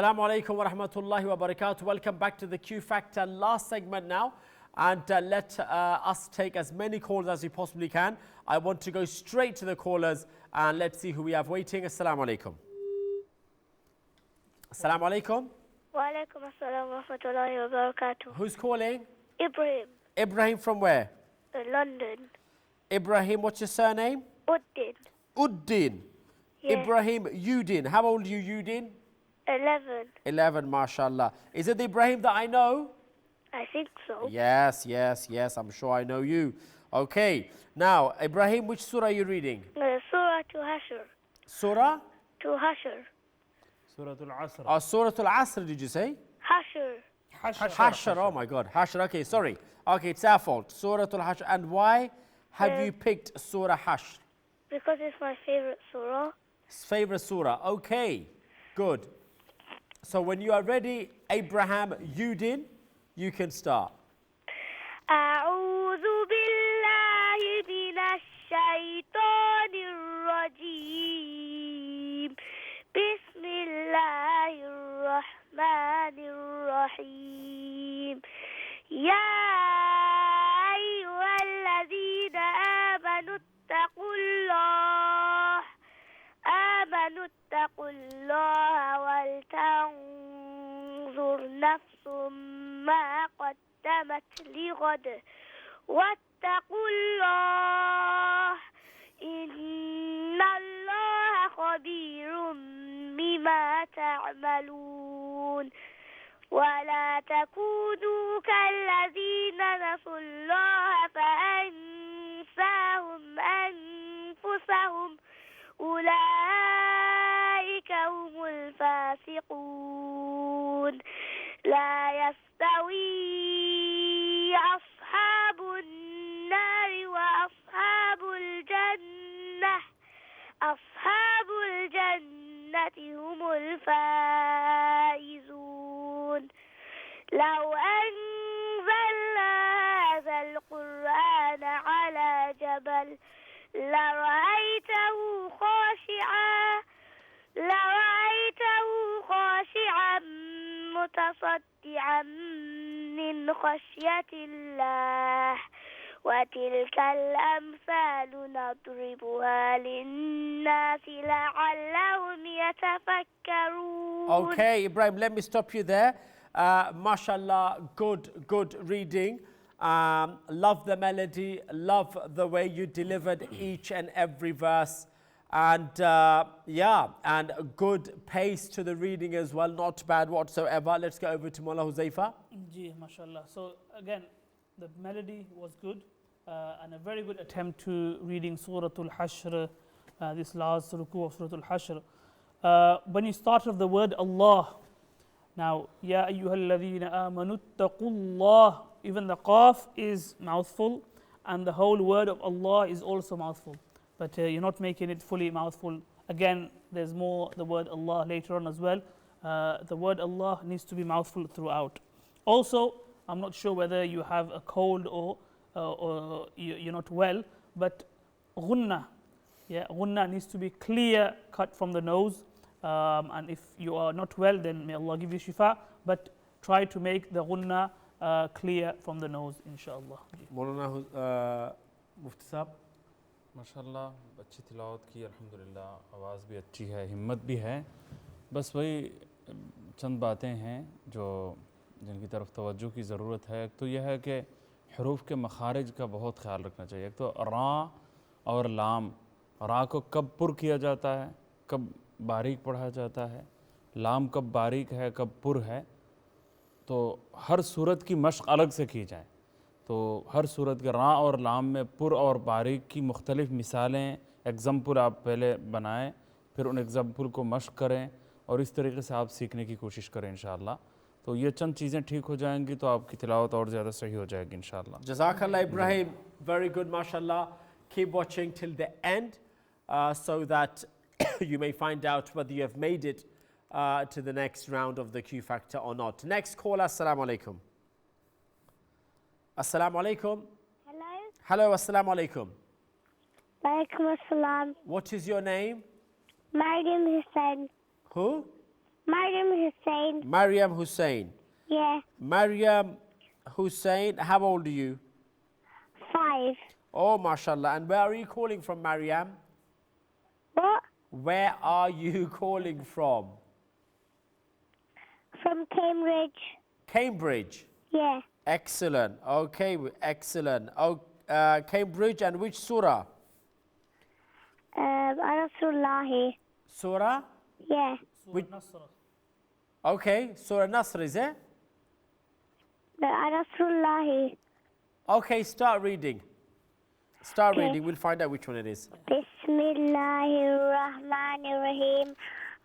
Assalamu alaikum wa rahmatullahi wa barakatuh. Welcome back to the Q Factor last segment now. And let us take as many calls as we possibly can. I want to go straight to the callers and let's see who we have waiting. Assalamu alaikum. Assalamu alaikum. Wa alaikum assalam wa rahmatullahi wa barakatuh. Who's calling? Ibrahim, Ibrahim from where? London. Ibrahim, what's your surname? Uddin, Uddin. Yeah. Ibrahim Udin. How old are you, Udin? 11. 11, mashallah. Is it the Ibrahim that I know? I think so. Yes, I'm sure I know you. Okay, now, Ibrahim, which surah are you reading? Surah to Hashr. Surah? To Hashr. Surah Al-Asr. Surah Al-Asr, did you say? Hashr. Hashr, oh my God, Hashr, okay, sorry. Okay, it's our fault. Surah Al-Hashr. And why have you picked Surah Hashr? Because it's my favorite surah. Favorite surah, okay, good. So when you are ready, Abraham Udin, you can start. أعوذ بالله من الشيطان الرجيم بسم الله الرحمن الرحيم يا أيها الذين آمنوا اتقوا الله ولتنظر نفس ما قدمت لغد واتقوا الله إن الله خبير بما تعملون ولا تكونوا كالذين نسوا الله فأنساهم أنفسهم أولئك هم الفاسقون لا يستوي أصحاب النار وأصحاب الجنة هم الفائزون لو أنزلنا هذا القرآن على جبل لرأيته خاشعا متصدعا من خشية الله وتلك الأمثال نضربها للناس لعلهم يتفكرون. Okay, Ibrahim, let me stop you there. Mashallah, good reading. Love the melody, love the way you delivered each and every verse. And and a good pace to the reading as well, not bad whatsoever. Let's go over to Mullah Huzaifa. Ji, mashallah. So again, the melody was good and a very good attempt to reading Surah Al-Hashr, this last ruku of Surah Al-Hashr. When you start with the word Allah, now, Ya ayyuhalladhina amanu ttaqullah, even the qaf is mouthful and the whole word of Allah is also mouthful. But you're not making it fully mouthful. Again, there's more the word Allah later on as well. The word Allah needs to be mouthful throughout. Also, I'm not sure whether you have a cold or you're not well, but ghunna needs to be clear cut from the nose. And if you are not well, then may Allah give you shifa. But try to make the ghunna clear from the nose, inshallah. Maulana Mufti Sahab. माशाल्लाह अच्छी तिलावत की अल्हम्दुलिल्लाह आवाज़ भी अच्छी है हिम्मत भी है बस वही चंद बातें हैं जो जिनकी तरफ तवज्जो की ज़रूरत है एक तो यह है कि हरूफ के मखारिज का बहुत ख्याल रखना चाहिए एक तो रा और लाम रा को कब पुर किया जाता है कब बारीक पढ़ा जाता है लाम कब बारीक है कब पुर है तो हर सूरत की मश्क अलग से की जाए तो हर सूरत के रा और लाम में पुर और बारीक की मुख्तलिफ़ मिसालें एग्ज़ाम्पल आप पहले बनाएं फिर उन एग्ज़ाम्पल को मश्क करें और इस तरीके से आप सीखने की कोशिश करें इंशाअल्लाह तो ये चंद चीज़ें ठीक हो जाएंगी तो आपकी तिलावत और ज़्यादा सही हो जाएगी इंशाअल्लाह Jazakallah Ibrahim, very good mashallah. Keep watching till the end so that you may find out whether you have made it to the next round of the Q Factor or not. Next caller, assalamu alaikum. Assalamu alaikum. Hello, assalamu alaikum. Walaikum assalam. What is your name? Mariam Hussain. Who? Mariam Hussein. Mariam Hussein. Yeah. Mariam Hussein, how old are you? 5. Oh, mashallah. And where are you calling from, Mariam? What? Where are you calling from? From Cambridge. Cambridge. Yeah. Excellent. Okay, excellent. Oh, Cambridge, and which surah? Rasulullah. Surah? Yeah. Surah Nasr. Okay, Surah Nasr, is it? Rasulullah. Okay, start reading. Start reading. We'll find out which one it is. Bismillahirrahmanirrahim.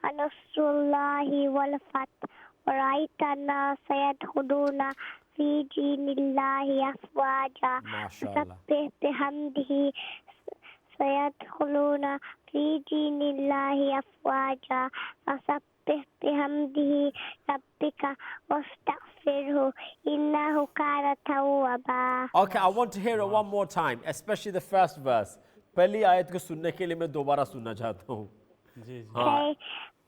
Nasrullahi wal fath. ورأيت الناس يدخلون في دين الله أفواجا فسبح بحمده سيدخلون في دين الله أفواجا فسبح بحمده ربك واستغفره إنه كان توابا. Okay, I want to hear it one more time, especially the first verse. पहली आयत को सुनने के लिए मैं दोबारा सुनना चाहता हूँ. Okay.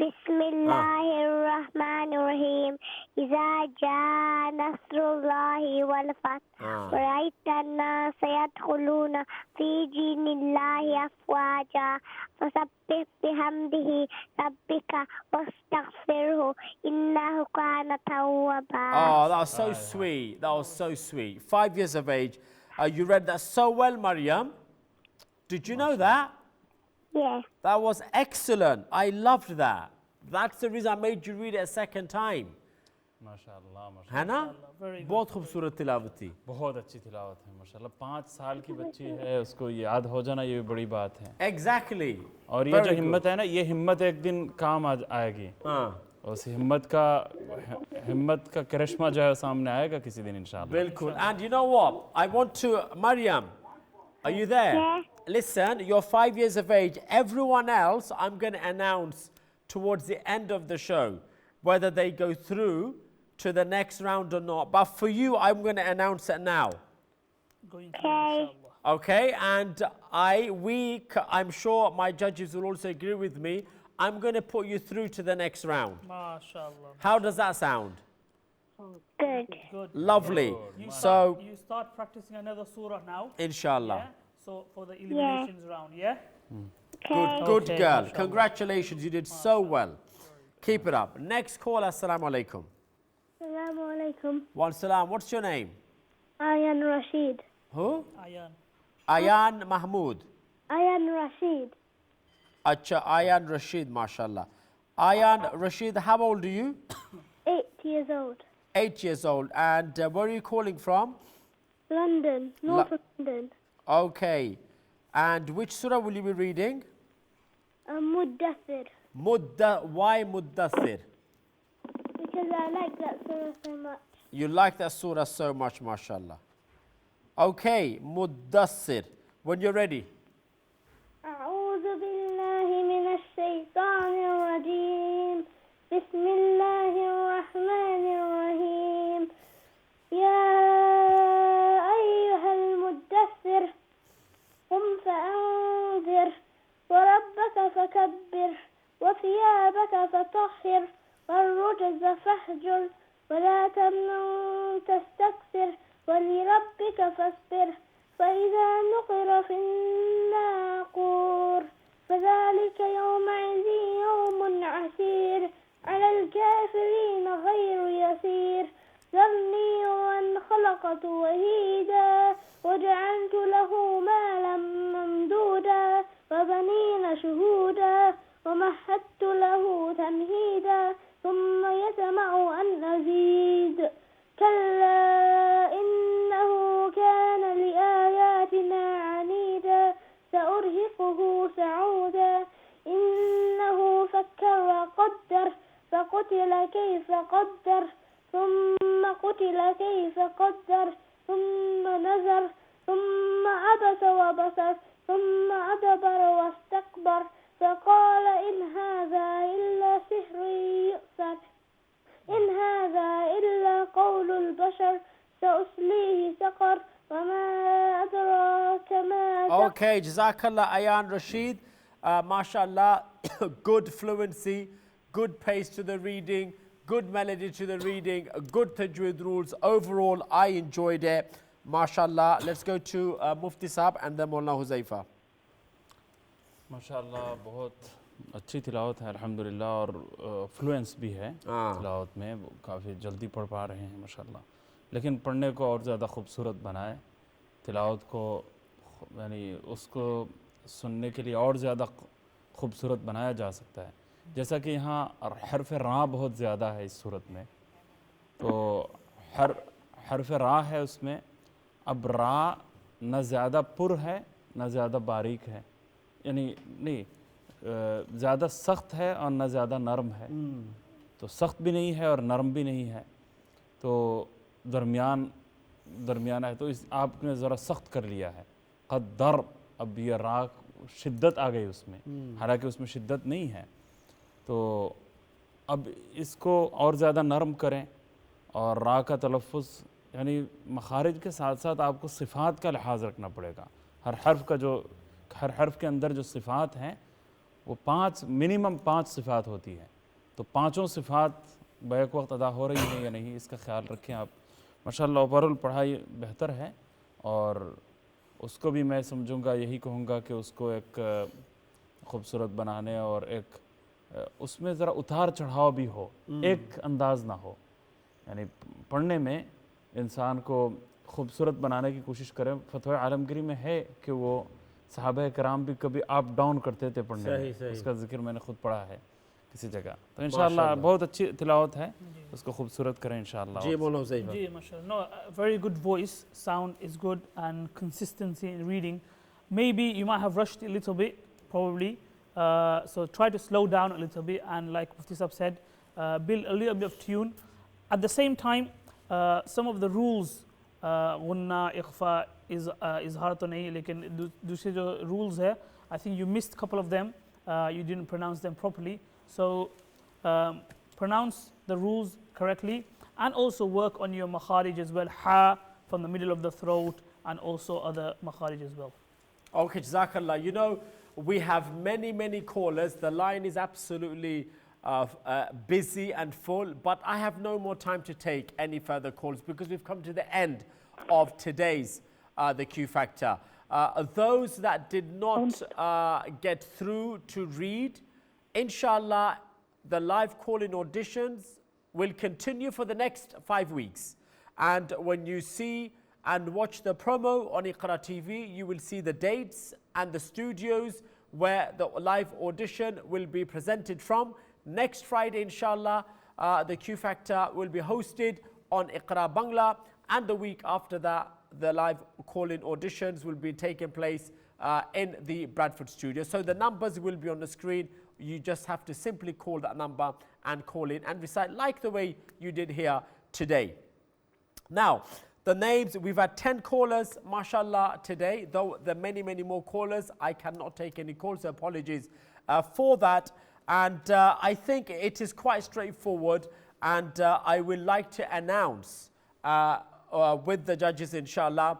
Bismillahirrahmanirrahim. إذا جاء نصر الله والفتح ورأيت الناس يدخلون في دين الله أفواجا فسبح بحمده ربك واستغفره إنه كان توابا. Oh, that was so sweet. That was so sweet. 5 years of age. You read that so well, Mariam. Did you know that? Yeah. That was excellent. I loved that. That's the reason I made you read it a second time. माशाल्लाह माशाल्लाह है ना? बहुत खूबसूरत तिलावत थी. बहुत अच्छी तिलावत है माशाल्लाह. 5 साल की बच्ची है, उसको याद हो जाना ये भी बड़ी बात है. Exactly. और ये जो हिम्मत है ना, ये हिम्मत एक दिन काम आएगी. उस हिम्मत का करिश्मा जो है सामने आएगा किसी दिन इंशाल्लाह. बिल्कुल. And you know what? I want to, Mariam, are you there? Yeah. Listen, you're 5 years of age. Everyone else, I'm going to announce towards the end of the show whether they go through to the next round or not. But for you, I'm going to announce it now. Going through, inshallah. Okay, and I'm sure my judges will also agree with me. I'm going to put you through to the next round. MashaAllah. How does that sound? Good. Good. Lovely. You start practicing another surah now. Inshallah. Yeah? So for the eliminations round, yeah? Good Okay, girl. mashallah. Congratulations, you did so well. Keep it up. Next call, assalamu alaikum. Assalamu alaikum. Wa salam. What's your name? Ayan Rashid. Who? Ayan. Ayan Mahmood. Ayan Rashid. Acha, Ayan Rashid, mashallah. Ayan Rashid, how old are you? 8 years old. 8 years old. And where are you calling from? London. North London. Okay. And which surah will you be reading? Muddathir. Why Muddathir? Because I like that surah so much. You like that surah so much, mashallah. Okay, Muddathir. When you're ready. أعوذ بالله من الشيطان الرجيم. بسم الله الرحمن الرحيم. يا أيها المدثر قم فأنذر وربك فكبر وثيابك فطهر والرجز فاهجر ولا تمنن تستكثر ولربك فاصبر فإذا نقر في الناقور فذلك يومئذ يوم عسير على الكافرين غير يسير ذرني ومن خلقت وهيدا وجعلت له مالا ممدودا وبنين شهودا ومهدت له تمهيدا ثم يطمع أن أزيد كلا إنه كان لآياتنا عنيدا سأرهقه سعودا إنه فكر وقدر فقتل كيف قدر ثم قتل كيف قدر ثم نزر ثم عبس وبصر ثم أدبر واستكبر فقال إن هذا إلا سحر يؤثر إن هذا إلا قول البشر سأصليه سقر وما أدراك ما سقر. Okay, Jazakallah Ayan Rashid. MashaAllah, good fluency, good pace to the reading, good melody to the reading, good tajweed rules. Overall, I enjoyed it. MashaAllah. Let's go to Mufti Saab and then Maulana Huzaifa. माशाअल्लाह बहुत अच्छी तिलावत है अल्हम्दुलिल्लाह और Fluence भी है तिलावत में, काफ़ी जल्दी पढ़ पा रहे हैं माशाअल्लाह। लेकिन पढ़ने को और ज़्यादा खूबसूरत बनाए, तिलावत को यानी उसको सुनने के लिए और ज़्यादा खूबसूरत बनाया जा सकता है। जैसा कि यहाँ हरफ रा बहुत ज़्यादा है इस सूरत में, तो हरफ रा है उसमें। अब रा न ज़्यादा पुर है न ज़्यादा बारीक है, यानी नहीं ज़्यादा सख्त है और न ज़्यादा नरम है, तो सख्त भी नहीं है और नरम भी नहीं है, तो दरमियाना है। तो इस आपने ज़रा सख्त कर लिया है क़द्दर। अब ये रा शिद्दत आ गई उसमें, हालांकि उसमें शिद्दत नहीं है, तो अब इसको और ज़्यादा नरम करें। और रा का तलफ़ुज़ यानी मखारिज के साथ साथ आपको सिफ़ात का लिहाज रखना पड़ेगा। हर हर्फ के अंदर जो सिफ़ात हैं वो मिनिमम 5 सिफ़ात होती है, तो पाँचों सिफ़ात बैक वक्त अदा हो रही हैं या नहीं, इसका ख्याल रखें आप। माशाअल्लाह ओवरऑल पढ़ाई बेहतर है और उसको भी मैं समझूंगा, यही कहूँगा कि उसको एक खूबसूरत बनाने और एक उसमें ज़रा उतार चढ़ाव भी हो, एक अंदाज ना हो। यानी पढ़ने में इंसान को खूबसूरत बनाने की कोशिश करें। फतवा आलमगीरी में है कि वो सहाबा कराम भी कभी अप डाउन करते थे पढ़ने में, उसका जिक्र मैंने खुद पढ़ा है किसी जगह। तो इंशाअल्लाह बहुत अच्छी तिलावत है, उसको खूबसूरत करें इंशाअल्लाह। जी मौलाना हुज़ैफा। जी माशाअल्लाह, no, very good voice, sound is good and consistency in reading. Maybe you might have rushed a little bit, probably, so try to slow down a little bit and like Mufti Sahab said, build a little bit of tune. At the same time, some of the rules, gunna, ikhfa, izhar to nahi, lekin दूसरे जो rules है, I think you missed a couple of them, you didn't pronounce them properly. So pronounce the rules correctly and also work on your makharij as well, ha from the middle of the throat and also other makharij as well. Okay, Jazakallah. You know, we have many callers. The line is absolutely busy and full, but I have no more time to take any further calls because we've come to the end of today's the Q Factor. Those that did not get through to read, inshallah, the live call-in auditions will continue for the next 5 weeks. And when you see and watch the promo on IQRA TV, you will see the dates and the studios where the live audition will be presented from. Next Friday, inshallah, the Q Factor will be hosted on IQRA Bangla, and the week after that, the live call-in auditions will be taking place in the Bradford studio. So the numbers will be on the screen. You just have to simply call that number and call in and recite like the way you did here today. Now, the names, we've had 10 callers, mashallah, today. Though there are many more callers, I cannot take any calls, so apologies for that. And I think it is quite straightforward, and I would like to announce with the judges, inshallah,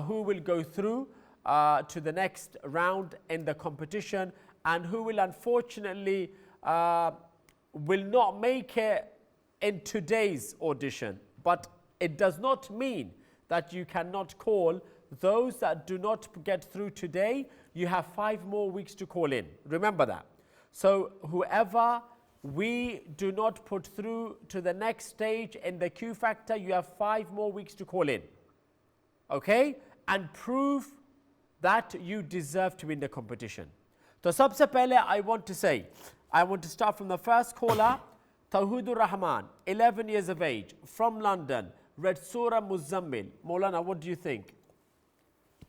who will go through to the next round in the competition and who will unfortunately will not make it in today's audition. But it does not mean that you cannot call. Those that do not get through today, you have 5 more weeks to call in. Remember that. So whoever we do not put through to the next stage in the Q Factor, you have 5 more weeks to call in. Okay? And prove that you deserve to win the competition. So sabse pehle I want to start from the first caller, Tawhidur Rahman, 11 years of age, from London, read Surah Muzammil. Maulana, what do you think?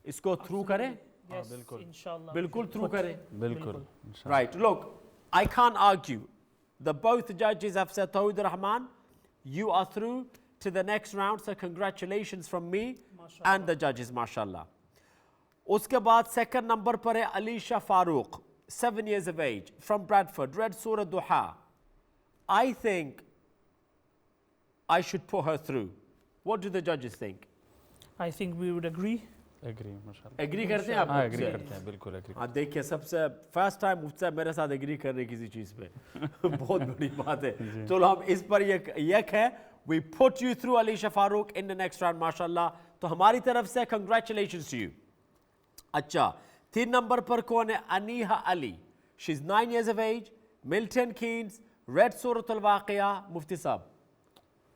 Isko through kare? Yes, inshallah. Bilkul through kare? बिल्कुल। Right, look, I can't argue. Both judges have said, Tawhidur Rahman, you are through to the next round, so congratulations from me and the judges, mashallah. Uske baad second number par hai Alisha Farooq, 7 years of age, from Bradford, read Surah Duha. I think I should put her through. What do the judges think? I think we would agree. Agree माशाल्लाह। Agree करते हैं आप? हाँ agree करते हैं, बिल्कुल agree. हाँ देखिए, सबसे फर्स्ट टाइम मुफ्ती साहब मेरे साथ एग्री कर रहे किसी चीज़ पे बहुत बड़ी बात है। चलो हम इस पर यक है, we put you through Alisha Farooq in the next round माशाल्लाह। तो हमारी तरफ से कंग्रेचुलेशंस टू यू। अच्छा, 3 नंबर पर कौन है? Aniha Ali, she is 9 years of age, Milton Keynes, read सूरत अल-वाक़िया। मुफ्ती साहब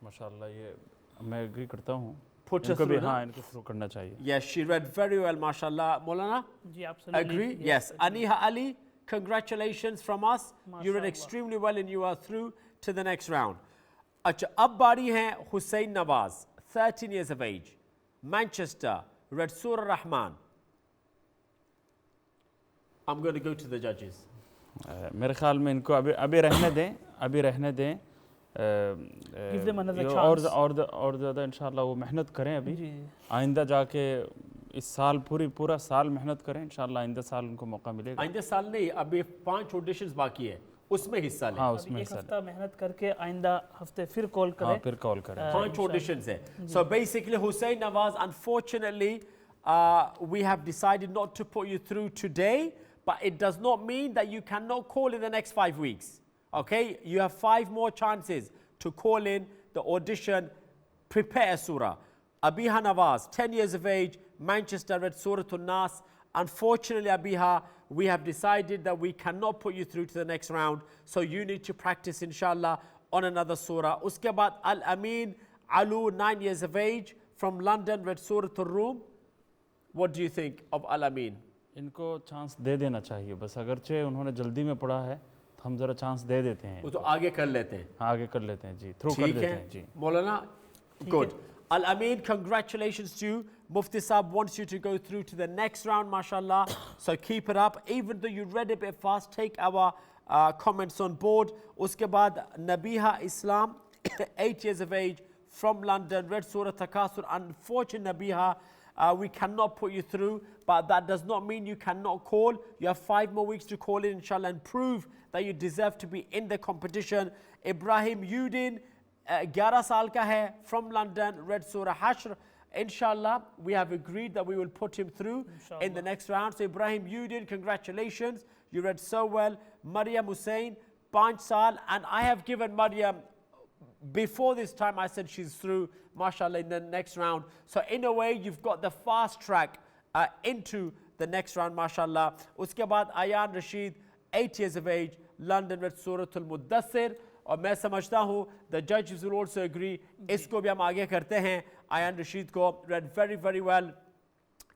माशाल्लाह, ये मैं एग्री करता हूँ, Put इनको us भी through, हाँ इनको शुरू करना चाहिए। yes, she read very well mashallah. Maulana, ji absolutely agree? Yes. Aniha Ali, congratulations from us. You read extremely well and you are through to the next round. अच्छा, अब बारी है Hussain Nawaz, 13 years of age, Manchester, read Surah Rahman. I'm going to go to the judges. मेरे ख्याल में इनको अभी रहने दें, अभी रहने दें। Give them another और chance. और ज़्यादा इंशाल्लाह वो मेहनत करें। अभी जी। आइंदा जाके इस साल पूरा साल मेहनत करें, इंशाल्लाह आइंदा साल उनको मौका मिलेगा। आइंदा साल नहीं, अभी 5 ऑडिशंस बाकी है, उसमें हिस्सा लें। हाँ अभी उसमें एक हिस्सा हफ्ता मेहनत करके आइंदा हफ्ते फिर कॉल हाँ करें। फिर कॉल करें। 5 auditions है. So basically Hussein Nawaz, unfortunately we have decided not to put you through today, but it does not mean that you cannot call in the next 5 weeks. Okay, you have 5 more chances to call in the audition. Prepare a surah. Abiha Nawaz, 10 years of age, Manchester, read Surah An-Nas. Unfortunately, Abiha, we have decided that we cannot put you through to the next round, so you need to practice inshallah on another surah. Uske baad Al-Amin Alu, 9 years of age, from London, read Surah Ar-Rum. What do you think of Al-Amin? इनको chance दे देना चाहिए बस, अगरचे उन्होंने जल्दी में पढ़ा है तो हम ज़रा चांस दे देते हैं। वो तो आगे कर लेते हैं। आगे कर लेते हैं जी, थ्रू कर देते हैं जी। मौलाना, good. Al-Amin, congratulations to you. Mufti Saab wants you to go through to the next round, mashallah. So keep it up. Even though you read a bit fast, take our comments on board. Uske baad Nabiha Islam, 8 years of age, from London, read Surah Takasur. Unfortunately, Nabiha, we cannot put you through, but that does not mean you cannot call. You have 5 more weeks to call in, inshallah, and prove that you deserve to be in the competition. Ibrahim Udin, 11 saal ka hai, from London, read Surah Hashr. Inshallah, we have agreed that we will put him through in the next round. So Ibrahim Udin, congratulations. You read so well. Maryam Hussain, 5 saal, and I have given Maryam, before this time I said she's through, mashallah, in the next round. So in a way, you've got the fast track into the next round, mashallah. Uske baad Ayan Rashid, 8 years of age, London, read Surah Al-Muddassir. और मैं समझता हूँ the judges will also agree, इसको भी हम आगे करते हैं. Ayan Rashid ko read very, very well.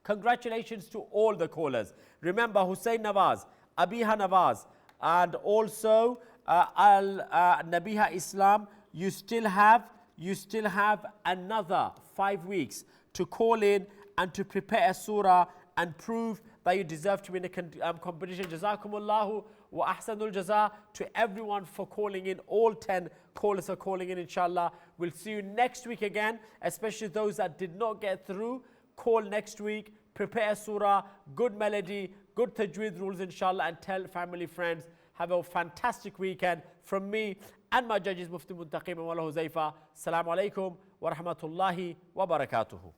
Congratulations to all the callers. Remember, Hussein Nawaz, Abiha Nawaz, and also Nabiha Islam, you still have another 5 weeks to call in and to prepare a surah and prove that you deserve to win a competition. Jazakumullahu wa ahsanul jaza to everyone for calling in. All 10 callers are calling in, inshallah. We'll see you next week again, especially those that did not get through. Call next week, prepare a surah, good melody, good tajweed rules, inshallah, and tell family, friends. Have a fantastic weekend from me and my judges, Mufti Muntaqim and Wala Huzaifa. Assalamu alaikum wa rahmatullahi wa barakatuhu.